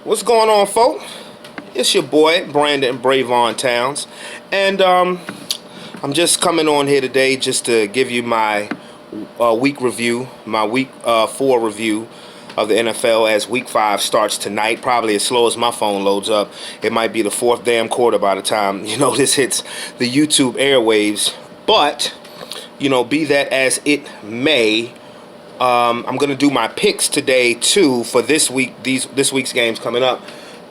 What's going on, folks? It's your boy, Brandon Bravon Towns. And I'm just coming on here today just to give you my week review, my week 4 review of the NFL as week 5 starts tonight. Probably as slow as my phone loads up. It might be the 4th damn quarter by the time, this hits the YouTube airwaves. But, be that as it may, I'm going to do my picks today, too, for this week, this week's games coming up.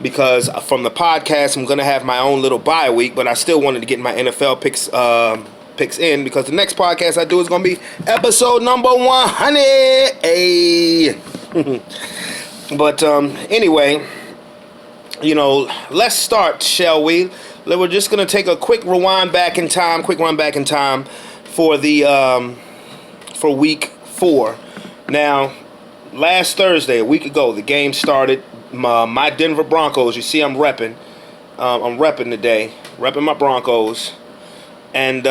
Because from the podcast, I'm going to have my own little bye week, but I still wanted to get my NFL picks in because the next podcast I do is going to be episode number 100. Hey. But anyway, let's start, shall we? We're just going to take a quick run back in time for the for week 4. Now, last Thursday, a week ago, the game started. My Denver Broncos, you see I'm repping. I'm repping today. Repping my Broncos. And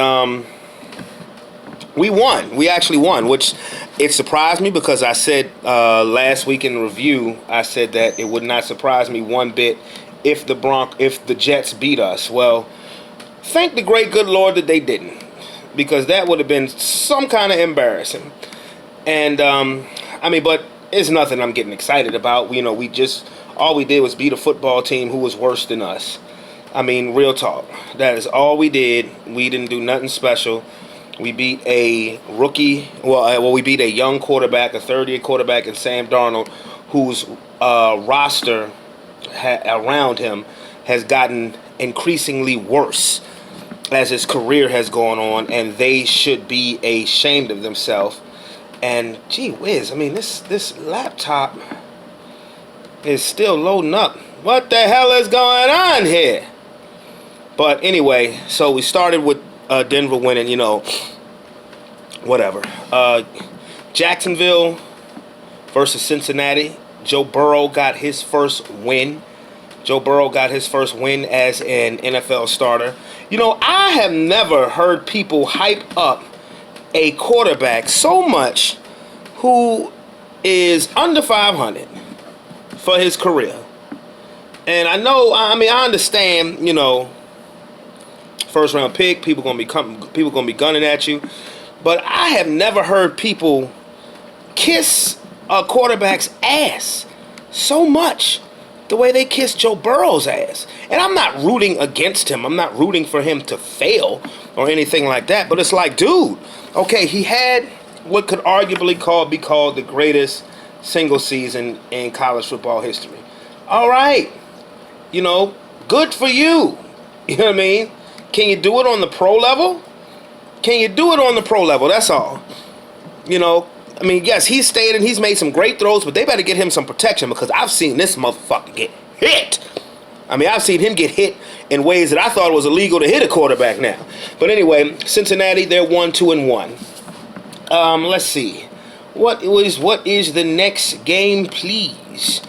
we won. We actually won, which it surprised me because I said last week in the review, I said that it would not surprise me one bit if the Jets beat us. Well, thank the great good Lord that they didn't, because that would have been some kind of embarrassing. And but it's nothing I'm getting excited about. All we did was beat a football team who was worse than us. Real talk. That is all we did. We didn't do nothing special. We beat a rookie. We beat a young quarterback, a third-year quarterback in Sam Darnold, whose roster around him has gotten increasingly worse as his career has gone on, and they should be ashamed of themselves. And gee whiz, this laptop is still loading up. What the hell is going on here? But anyway, so we started with Denver winning, whatever. Jacksonville versus Cincinnati. Joe Burrow got his first win. Joe Burrow got his first win as an NFL starter. I have never heard people hype up a quarterback so much who is under 500 for his career. And I know, I understand, first round pick, people gonna be gunning at you, but I have never heard people kiss a quarterback's ass so much the way they kiss Joe Burrow's ass. And I'm not rooting against him. I'm not rooting for him to fail or anything like that. But it's like, dude, okay, he had what could arguably be called the greatest single season in college football history. All right. Good for you. You know what I mean? Can you do it on the pro level? Can you do it on the pro level? That's all. Yes, he's stayed and he's made some great throws, but they better get him some protection because I've seen this motherfucker get hit. I've seen him get hit in ways that I thought it was illegal to hit a quarterback now. But anyway, Cincinnati, they're 1-2-1. Let's see. What is the next game, please?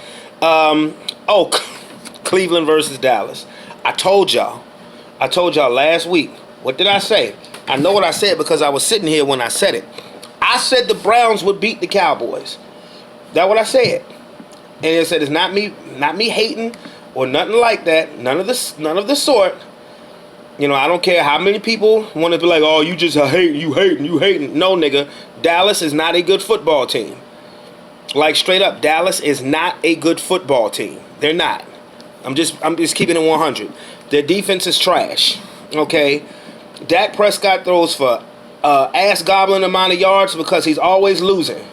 Cleveland versus Dallas. I told y'all last week. What did I say? I know what I said because I was sitting here when I said it. I said the Browns would beat the Cowboys. That's what I said. And I said it's not me hating or nothing like that. None of the sort. I don't care how many people want to be like, oh, you just hating. No, nigga. Dallas is not a good football team. Like, straight up, Dallas is not a good football team. They're not. I'm just keeping it 100. Their defense is trash. Okay? Dak Prescott throws for ass gobbling amount of yards because he's always losing.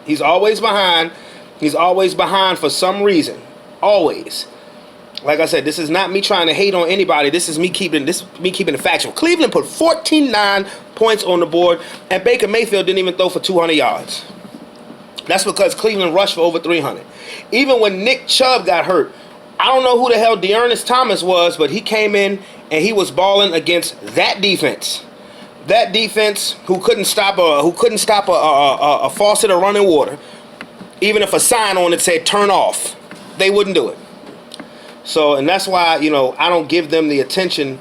He's always behind. He's always behind for some reason. Always. Like I said, this is not me trying to hate on anybody. This is me keeping it factual. Cleveland put 49 points on the board, and Baker Mayfield didn't even throw for 200 yards. That's because Cleveland rushed for over 300. Even when Nick Chubb got hurt, I don't know who the hell Dearness Thomas was, but he came in and he was balling against that defense. That defense who couldn't stop a faucet of running water. Even if a sign on it said turn off, they wouldn't do it. So, and that's why, I don't give them the attention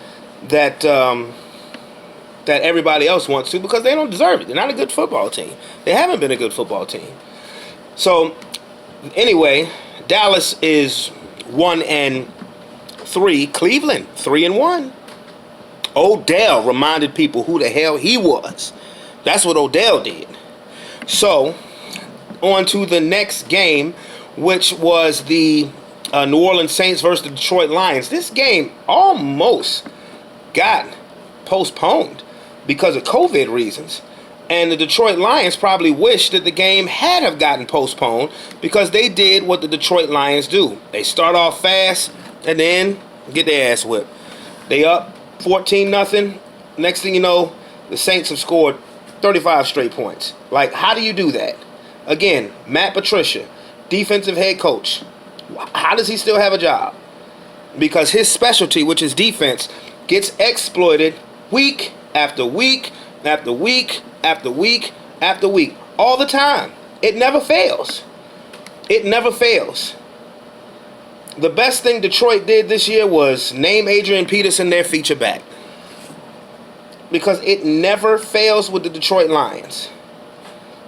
that that everybody else wants to, because they don't deserve it. They're not a good football team. They haven't been a good football team. So, anyway, Dallas is 1-3. Cleveland 3-1. Odell reminded people who the hell he was. That's what Odell did. So, on to the next game, which was the New Orleans Saints versus the Detroit Lions. This game almost got postponed because of COVID reasons. And the Detroit Lions probably wish that the game had have gotten postponed because they did what the Detroit Lions do. They start off fast and then get their ass whipped. They up 14-0. Next thing you know, the Saints have scored 35 straight points. Like, how do you do that? Again, Matt Patricia, defensive head coach. How does he still have a job? Because his specialty, which is defense, gets exploited week after week after week after week after week. All the time. It never fails. It never fails. The best thing Detroit did this year was name Adrian Peterson their feature back. Because it never fails with the Detroit Lions.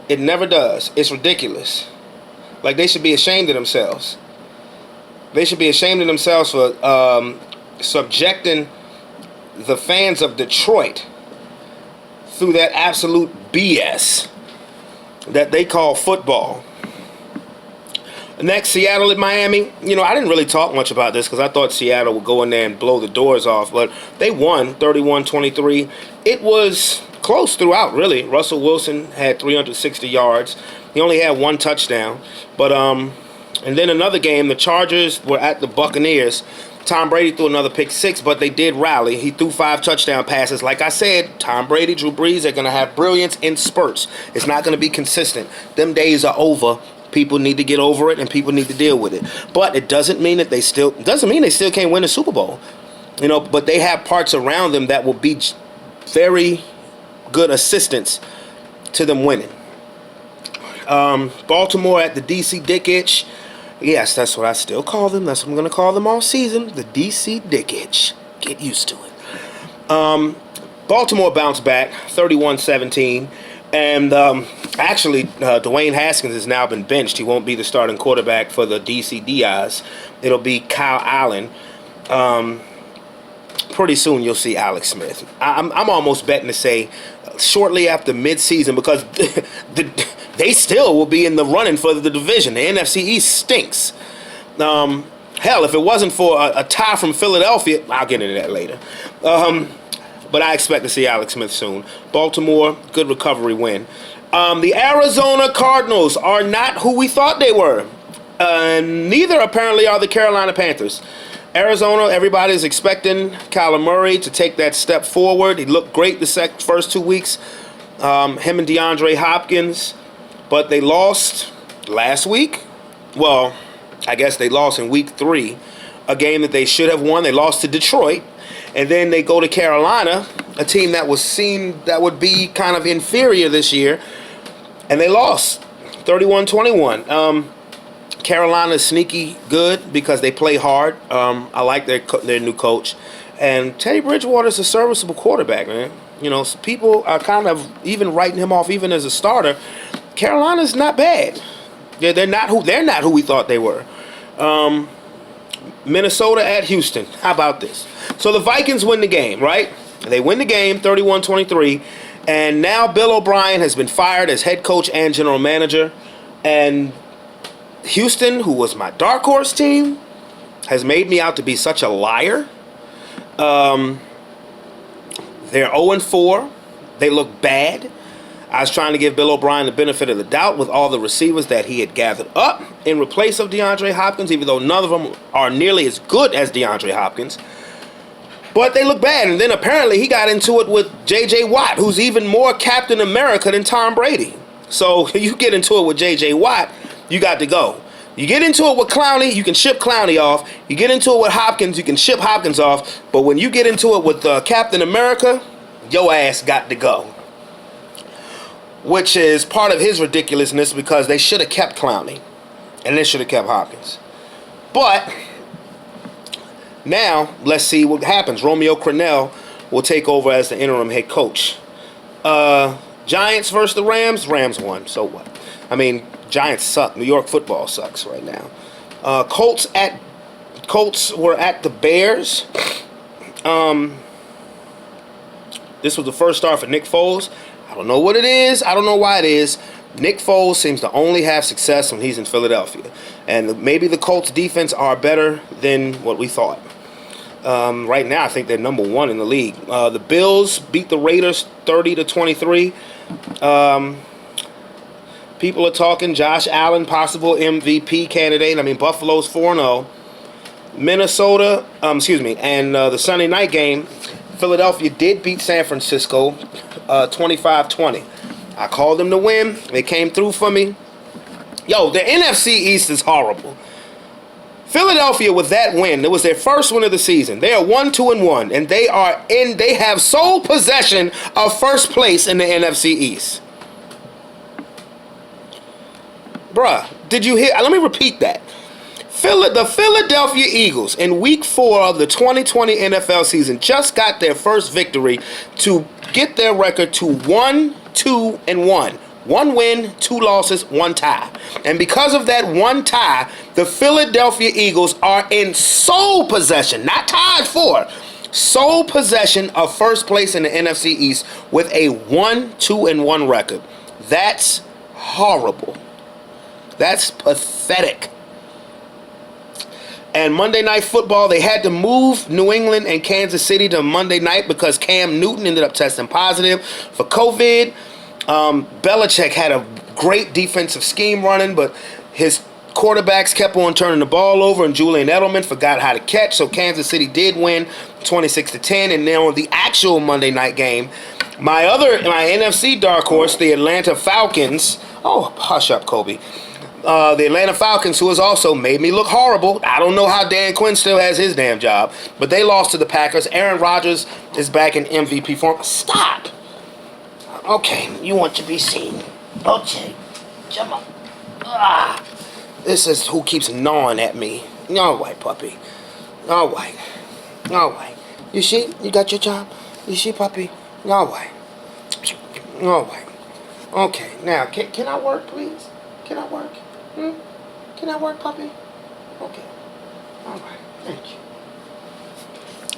It never does. It's ridiculous. Like, they should be ashamed of themselves. They should be ashamed of themselves for subjecting the fans of Detroit through that absolute BS that they call football. Next, Seattle at Miami. You know, I didn't really talk much about this because I thought Seattle would go in there and blow the doors off, but they won 31-23. It was close throughout, really. Russell Wilson had 360 yards. He only had one touchdown. But and then another game, the Chargers were at the Buccaneers. Tom Brady threw another pick six, but they did rally. He threw 5 touchdown passes. Like I said, Tom Brady, Drew Brees are going to have brilliance in spurts. It's not going to be consistent. Them days are over. People need to get over it, and people need to deal with it. But it doesn't mean that they still can't win a Super Bowl. You know, but they have parts around them that will be very good assistance to them winning. Baltimore at the DC Dickage. Yes, that's what I still call them. That's what I'm going to call them all season. The DC Dickage. Get used to it. Baltimore bounced back 31-17. And actually, Dwayne Haskins has now been benched. He won't be the starting quarterback for the DC Diaz. It'll be Kyle Allen. Pretty soon you'll see Alex Smith. I'm almost betting to say shortly after midseason, because they still will be in the running for the division. The NFC East stinks. Hell, if it wasn't for a tie from Philadelphia, I'll get into that later. But I expect to see Alex Smith soon. Baltimore, good recovery win. The Arizona Cardinals are not who we thought they were. Neither apparently are the Carolina Panthers. Arizona, everybody's expecting Kyler Murray to take that step forward. He looked great the first 2 weeks. Him and DeAndre Hopkins. But they lost last week. Well, I guess they lost in week 3. A game that they should have won. They lost to Detroit. And then they go to Carolina, a team that was seen that would be kind of inferior this year. And they lost 31-21. Carolina's sneaky good because they play hard. I like their new coach. And Teddy Bridgewater's a serviceable quarterback, man. You know, so people are kind of even writing him off even as a starter. Carolina's not bad. They're not who we thought they were. Minnesota at Houston. How about this? So the Vikings win the game, right? They win the game 31-23. And now Bill O'Brien has been fired as head coach and general manager. And Houston, who was my dark horse team, has made me out to be such a liar. They're 0-4. They look bad. I was trying to give Bill O'Brien the benefit of the doubt with all the receivers that he had gathered up in replace of DeAndre Hopkins, even though none of them are nearly as good as DeAndre Hopkins. But they look bad. And then apparently he got into it with J.J. Watt, who's even more Captain America than Tom Brady. So you get into it with J.J. Watt, you got to go. You get into it with Clowney, you can ship Clowney off. You get into it with Hopkins, you can ship Hopkins off. But when you get into it with Captain America, your ass got to go. Which is part of his ridiculousness because they should have kept Clowney. And they should have kept Hopkins. But now, let's see what happens. Romeo Crennel will take over as the interim head coach. Giants versus the Rams. Rams won. So what? I mean, Giants suck. New York football sucks right now. Colts at Colts were at the Bears. This was the first start for Nick Foles. I don't know what it is. I don't know why it is. Nick Foles seems to only have success when he's in Philadelphia. And maybe the Colts defense are better than what we thought. Right now, I think they're number 1 in the league. The Bills beat the Raiders 30-23. People are talking Josh Allen, possible MVP candidate. I mean, Buffalo's 4-0. Minnesota, and the Sunday night game, Philadelphia did beat San Francisco 25-20. I called them to win. They came through for me. Yo, the NFC East is horrible. Philadelphia, with that win, it was their first win of the season. They are 1-2-1, and they have sole possession of first place in the NFC East. Bruh, did you hear? Let me repeat that. The Philadelphia Eagles in Week 4 of the 2020 NFL season just got their first victory to get their record to 1-2-1. 1 win, 2 losses, 1 tie. And because of that 1 tie, the Philadelphia Eagles are in sole possession, not tied for, sole possession of first place in the NFC East with a 1-2-1 record. That's horrible. That's pathetic. And Monday Night Football, they had to move New England and Kansas City to Monday night because Cam Newton ended up testing positive for COVID. Belichick had a great defensive scheme running, but his quarterbacks kept on turning the ball over, and Julian Edelman forgot how to catch. So Kansas City did win 26-10. And then on the actual Monday night game, my NFC dark horse, the Atlanta Falcons. Oh, hush up, Kobe. The Atlanta Falcons, who has also made me look horrible. I don't know how Dan Quinn still has his damn job, but they lost to the Packers. Aaron Rodgers is back in MVP form. Stop. Okay, you want to be seen. Okay, come on. This is who keeps gnawing at me. All right, puppy. All right. All right. You see? You got your job? You see, puppy? All right. All right. Okay, now, can I work, please? Can I work? Can I work, puppy? Okay. All right. Thank you.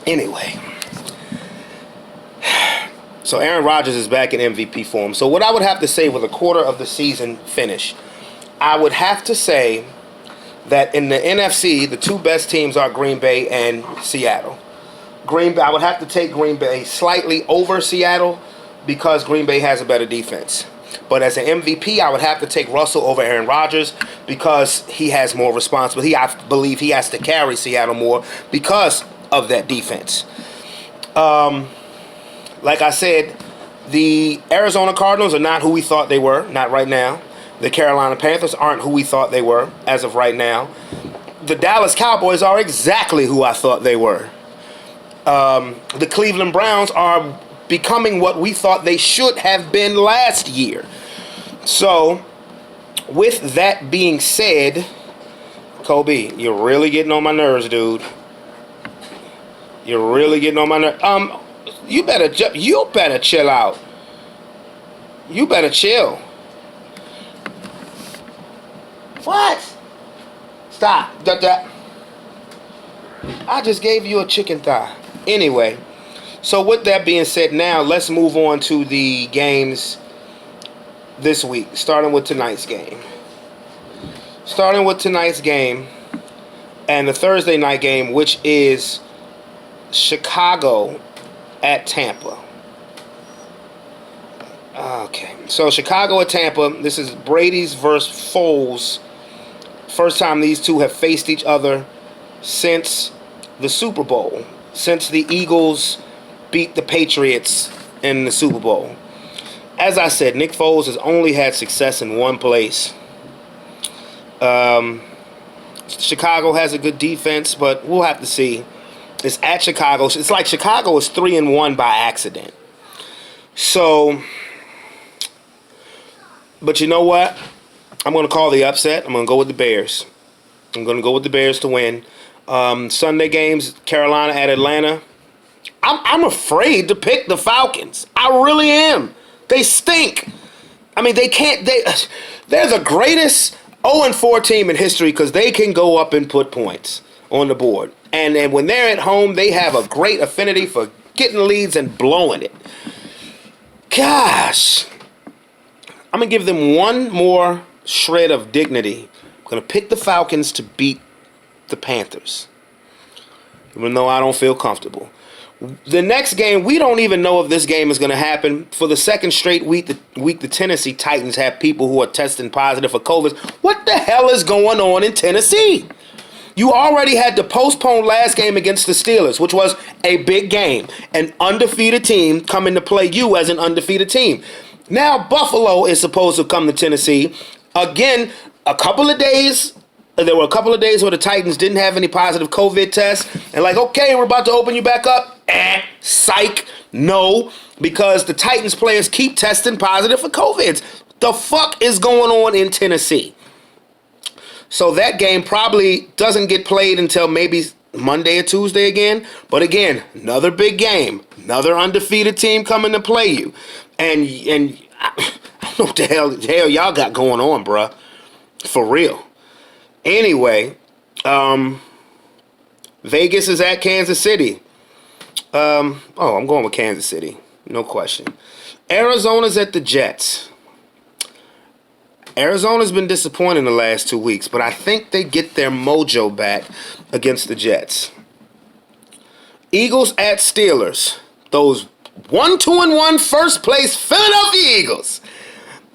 Anyway. So Aaron Rodgers is back in MVP form. So what I would have to say with a quarter of the season finish, I would have to say that in the NFC, the 2 best teams are Green Bay and Seattle. I would have to take Green Bay slightly over Seattle because Green Bay has a better defense. But as an MVP, I would have to take Russell over Aaron Rodgers because he has more responsibility. I believe he has to carry Seattle more because of that defense. Like I said, the Arizona Cardinals are not who we thought they were, not right now. The Carolina Panthers aren't who we thought they were as of right now. The Dallas Cowboys are exactly who I thought they were. The Cleveland Browns are becoming what we thought they should have been last year. So, with that being said, Kobe, you're really getting on my nerves, dude. You're really getting on my nerves. You better chill out. You better chill. What? Stop. I just gave you a chicken thigh. Anyway, so with that being said, now let's move on to the games this week, starting with tonight's game. And the Thursday night game, which is Chicago at Tampa. Okay, so Chicago at Tampa. This is Brady's versus Foles. First time these two have faced each other since the Super Bowl. Since the Eagles beat the Patriots in the Super Bowl. As I said, Nick Foles has only had success in one place. Chicago has a good defense, but we'll have to see. It's at Chicago. It's like Chicago is 3-1 by accident. So, but you know what? I'm going to call the upset. I'm going to go with the Bears. I'm going to go with the Bears to win. Sunday games, Carolina at Atlanta. I'm afraid to pick the Falcons. I really am. They stink. I mean, they're the greatest 0-4 team in history because they can go up and put points on the board. And when they're at home, they have a great affinity for getting leads and blowing it. Gosh. I'm going to give them one more shred of dignity. I'm going to pick the Falcons to beat the Panthers, even though I don't feel comfortable. The next game, we don't even know if this game is going to happen. For the second straight week, the Tennessee Titans have people who are testing positive for COVID. What the hell is going on in Tennessee? You already had to postpone last game against the Steelers, which was a big game. An undefeated team coming to play you as an undefeated team. Now Buffalo is supposed to come to Tennessee. Again, there were a couple of days where the Titans didn't have any positive COVID tests. And like, okay, we're about to open you back up. Psych. No, because the Titans players keep testing positive for COVID. The fuck is going on in Tennessee? So that game probably doesn't get played until maybe Monday or Tuesday again. But again, another big game. Another undefeated team coming to play you. And I don't know what the hell y'all got going on, bruh. For real. Anyway, Vegas is at Kansas City. I'm going with Kansas City. No question. Arizona's at the Jets. Arizona's been disappointing the last 2 weeks, but I think they get their mojo back against the Jets. Eagles at Steelers. Those 1-2-1 first place Philadelphia Eagles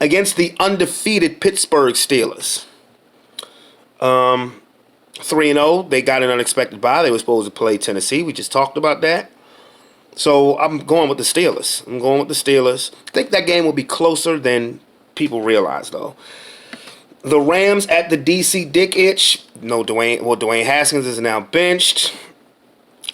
against the undefeated Pittsburgh Steelers. 3-0. They got an unexpected bye. They were supposed to play Tennessee. We just talked about that. So I'm going with the Steelers. I think that game will be closer than people realize, though. The Rams at the DC Dick Itch. No, Dwayne Haskins is now benched.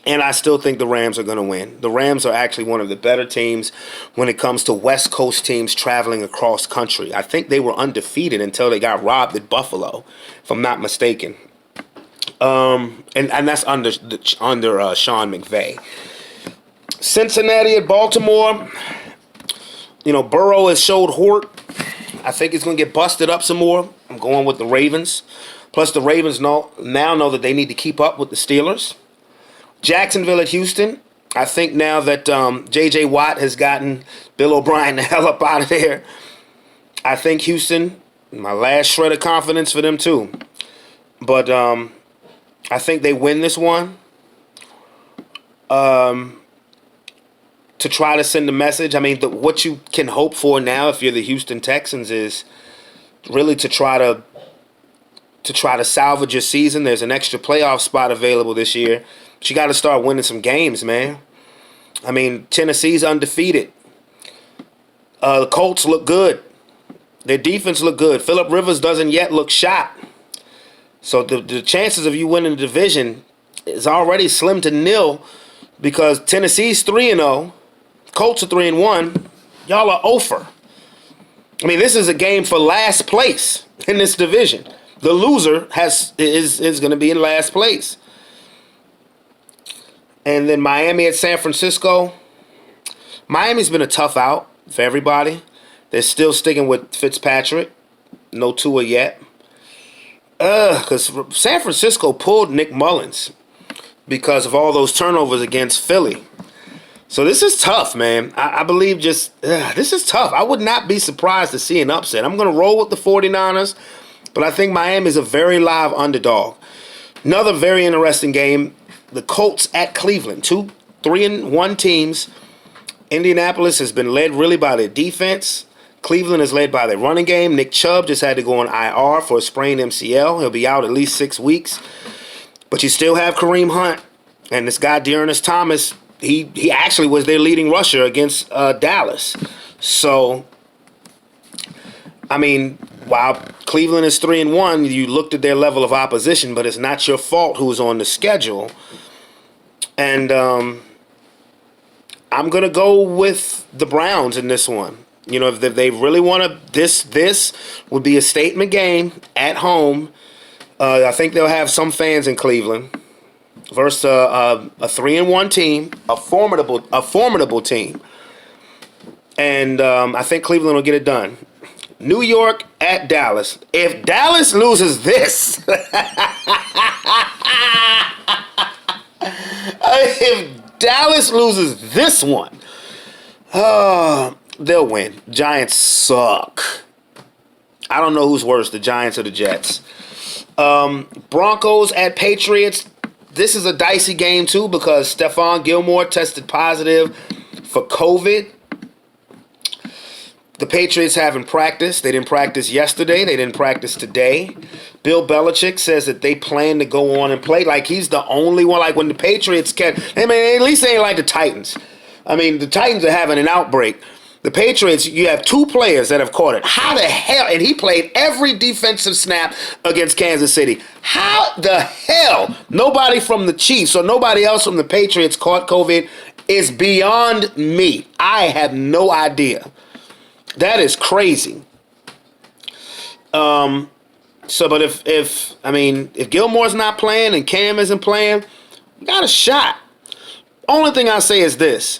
And I still think the Rams are going to win. The Rams are actually one of the better teams when it comes to West Coast teams traveling across country. I think they were undefeated until they got robbed at Buffalo, if I'm not mistaken. And that's under Sean McVay. Cincinnati at Baltimore. Burrow has showed Hort. I think he's going to get busted up some more. I'm going with the Ravens. Plus, the Ravens now know that they need to keep up with the Steelers. Jacksonville at Houston. I think now that J.J. Watt has gotten Bill O'Brien the hell up out of there, I think Houston, my last shred of confidence for them too. But I think they win this one to try to send a message. I mean, what you can hope for now if you're the Houston Texans is really to try to salvage your season. There's an extra playoff spot available this year. But you got to start winning some games, man. I mean, Tennessee's undefeated. The Colts look good. Their defense look good. Phillip Rivers doesn't yet look shot. So the chances of you winning the division is already slim to nil because Tennessee's 3-0. Colts are 3-1. Y'all are 0-for. I mean, this is a game for last place in this division. The loser is going to be in last place. And then Miami at San Francisco. Miami's been a tough out for everybody. They're still sticking with Fitzpatrick. No Tua yet. Because San Francisco pulled Nick Mullins because of all those turnovers against Philly. So this is tough, man. I believe this is tough. I would not be surprised to see an upset. I'm going to roll with the 49ers, but I think Miami is a very live underdog. Another very interesting game, the Colts at Cleveland. 2 3-1 teams. Indianapolis has been led really by their defense. Cleveland is led by their running game. Nick Chubb just had to go on IR for a sprained MCL. He'll be out at least 6 weeks. But you still have Kareem Hunt. And this guy, Dearness Thomas, he actually was their leading rusher against Dallas. So, I mean, while Cleveland is 3-1, you looked at their level of opposition, but it's not your fault who's on the schedule. And I'm going to go with the Browns in this one. You know, if they really want to, this would be a statement game at home. I think they'll have some fans in Cleveland versus a 3-1 team, a formidable team. And I think Cleveland will get it done. New York at Dallas. If Dallas loses this, if Dallas loses this one, they'll win. Giants suck. I don't know who's worse, the Giants or the Jets. Broncos at Patriots. This is a dicey game too because Stephon Gilmore tested positive for COVID. The Patriots haven't practiced. They didn't practice yesterday. They didn't practice today. Bill Belichick says that they plan to go on and play like he's the only one. Like when the Patriots can, I mean, at least they ain't like the Titans. I mean, the Titans are having an outbreak. The Patriots, you have two players that have caught it. How the hell? And he played every defensive snap against Kansas City. How the hell nobody from the Chiefs or nobody else from the Patriots caught COVID is beyond me. I have no idea. That is crazy. But if Gilmore's not playing and Cam isn't playing, we got a shot. Only thing I say is this.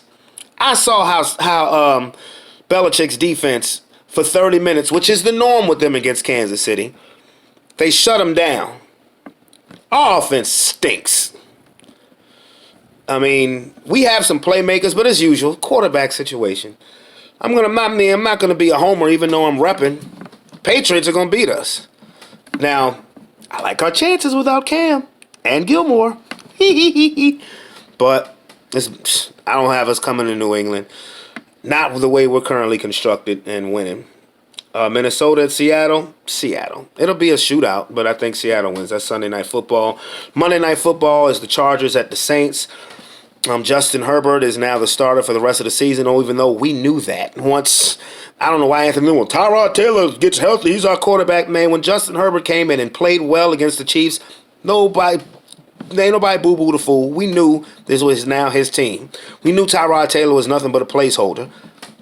I saw how Belichick's defense for 30 minutes, which is the norm with them against Kansas City, they shut them down. Our offense stinks. I mean, we have some playmakers, but as usual, quarterback situation. I'm not gonna be a homer, even though I'm repping. Patriots are gonna beat us. Now, I like our chances without Cam and Gilmore. But I don't have us coming to New England. Not the way we're currently constructed and winning. Minnesota at Seattle. It'll be a shootout, but I think Seattle wins. That's Sunday Night Football. Monday Night Football is the Chargers at the Saints. Justin Herbert is now the starter for the rest of the season, even though we knew that. I don't know why Anthony Lynn, Tyrod Taylor gets healthy. He's our quarterback, man. When Justin Herbert came in and played well against the Chiefs, ain't nobody boo-boo the fool. We knew this was now his team. We knew Tyrod Taylor was nothing but a placeholder.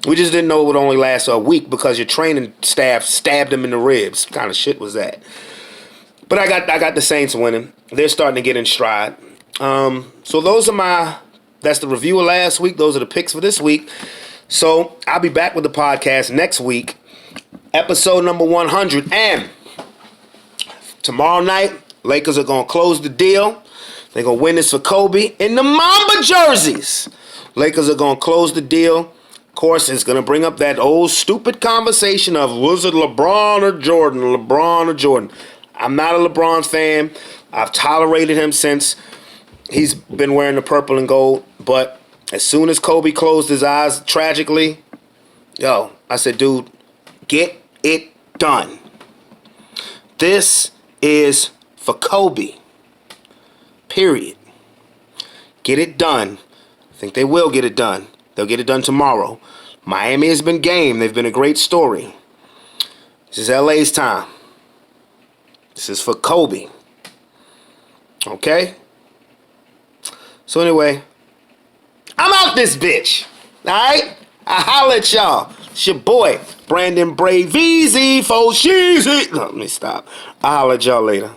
We just didn't know it would only last a week because your training staff stabbed him in the ribs. What kind of shit was that? But I got the Saints winning. They're starting to get in stride. So that's the review of last week. Those are the picks for this week. So I'll be back with the podcast next week, episode number 100. And tomorrow night, Lakers are going to close the deal. They're going to win this for Kobe in the Mamba jerseys. Lakers are going to close the deal. Of course, it's going to bring up that old stupid conversation of was it LeBron or Jordan? LeBron or Jordan? I'm not a LeBron fan. I've tolerated him since he's been wearing the purple and gold. But as soon as Kobe closed his eyes tragically, I said, dude, get it done. This is for Kobe. Period. Get it done. I think they will get it done. They'll get it done tomorrow. Miami has been game. They've been a great story. This is LA's time. This is for Kobe. Okay? So anyway, I'm out this bitch. Alright? I holla at y'all. It's your boy, Brandon Brave Easy, Fo Sheezy. Let me stop. I'll holla at y'all later.